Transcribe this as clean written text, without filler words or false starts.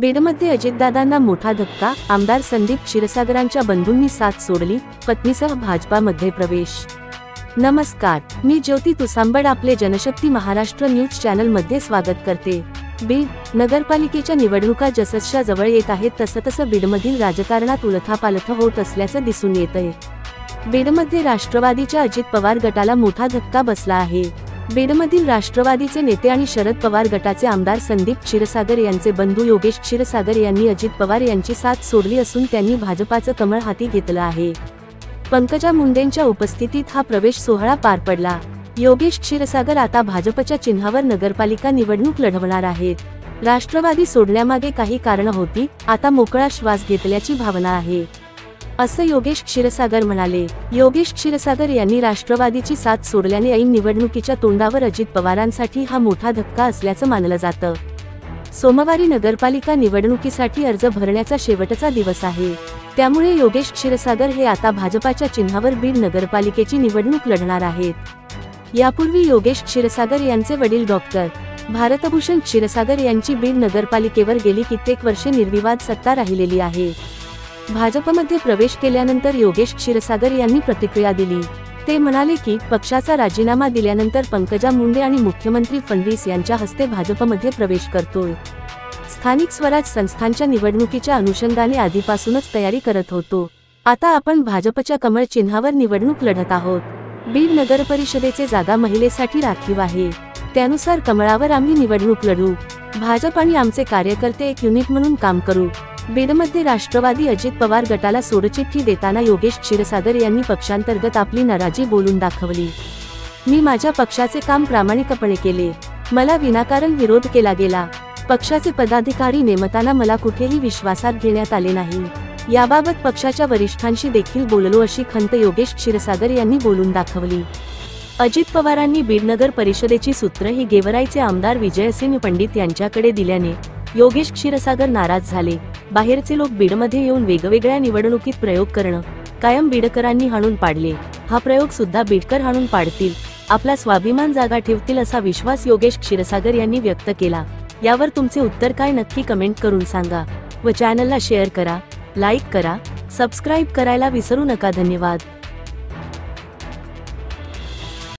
बीडमध्ये अजितदादांना मोठा धक्का, आमदार संदीप क्षीरसागरांच्या बंधूंनी साथ सोडली, पत्नीसह भाजपामध्ये प्रवेश। नमस्कार, मी ज्योती तुसांबड आपले जनशक्ती महाराष्ट्र न्यूज चॅनल मध्ये स्वागत करते। बीड नगरपालिकेच्या निवडणुका जसजशा जवळ येत आहेत तसतसं बीडमधील राजकारणात उलथापालथ होत असल्याचं दिसून येतंय। बीडमध्ये राष्ट्रवादीच्या अजित पवार गटाला मोठा धक्का बसला आहे। बीडमधील राष्ट्रवादीचे नेते आणि शरद पवार गटाचे आमदार संदीप क्षीरसागर यांचे बंधू योगेश क्षीरसागर यांनी अजित पवार यांची साथ सोडली असून त्यांनी भाजपाचं कमळ हाती घेतलं आहे। पंकजा मुंडेंच्या उपस्थितीत हा प्रवेश सोहळा पार पडला। योगेश क्षीरसागर आता भाजपच्या चिन्हावर नगरपालिका निवडणूक लढवणार आहेत। राष्ट्रवादी सोडण्यामागे काही कारणं होती, आता मोकळा श्वास घेतल्याची भावना आहे, असं योगेश क्षीरसागर म्हणाले। योगेश क्षीरसागर यांनी राष्ट्रवादीची साथ सोडल्याने ऐन निवडणुकीच्या तोंडावर अजित पवारांसाठी हा मोठा धक्का असल्याचं मानलं जातं। सोमवारी नगरपालिका निवडणुकीसाठी अर्ज भरण्याचा शेवटचा दिवस आहे, त्यामुळे योगेश क्षीरसागर हे आता भाजपाच्या चिन्हावर बीड नगरपालिकेची निवडणूक लढणार आहेत। यापूर्वी योगेश क्षीरसागर यांचे वडील डॉक्टर भारतभूषण क्षीरसागर यांची बीड नगरपालिकेवर गेली कित्येक वर्षे निर्विवाद सत्ता राहिलेली आहे। भाजपमध्ये प्रवेश केल्यानंतर योगेश क्षीरसागर यांनी प्रतिक्रिया दिली। ते म्हणाले की पक्षाचा राजीनामा दिल्यानंतर पंकजा मुंडे आणि मुख्यमंत्री फडणवीस यांच्या हस्ते भाजपमध्ये प्रवेश करतोय। स्थानिक स्वराज संस्थांच्या निवडणुकीच्या अनुषंगाने आधीपासूनच तयारी करत होतो। आता आपण भाजपच्या कमळ चिन्हावर निवडणूक लढत आहोत। बीड नगर परिषदेचे जागा महिलेसाठी राखीव आहे, त्यानुसार कमळावर आम्ही निवडणूक लढू। भाजप आणि आमचे कार्यकर्ते एक युनिट म्हणून काम करू। बीडमध्ये राष्ट्रवादी अजित पवार गटाला सोडचिठ्ठी देताना योगेश क्षीरसागर यांनी पक्षांतर्गत आपली नाराजी बोलून दाखवली। मी माझ्या पक्षाचे काम प्रामाणिकपणे केले, मला विनाकारण विरोध केला गेला। पक्षाचे पदाधिकारी नेमताना मला कुठेही विश्वासात घेण्यात आले नाही, याबाबत पक्षाच्या वरिष्ठांशी देखील बोललो अशी खंत योगेश क्षीरसागर यांनी बोलून दाखवली। अजित पवारांनी बीड नगर परिषदेची सूत्र ही गेवराईचे आमदार विजयसिंह पंडित यांच्याकडे दिल्याने योगेश क्षीरसागर नाराज झाले। बाहेरचे लोक बीडमध्ये येऊन वेगवेगळ्या निवडणुकीत प्रयोग करणं कायम बीडकरांनी हाणून पाडले। हा प्रयोग सुद्धा बीडकर हाणून पाडतील, आपला स्वाभिमान जागा ठेवतील असा विश्वास योगेश क्षीरसागर यांनी व्यक्त केला। यावर तुमचे उत्तर काय नक्की कमेंट करून सांगा व चॅनलला शेअर करा, लाईक करा, सबस्क्राईब करायला विसरू नका। धन्यवाद।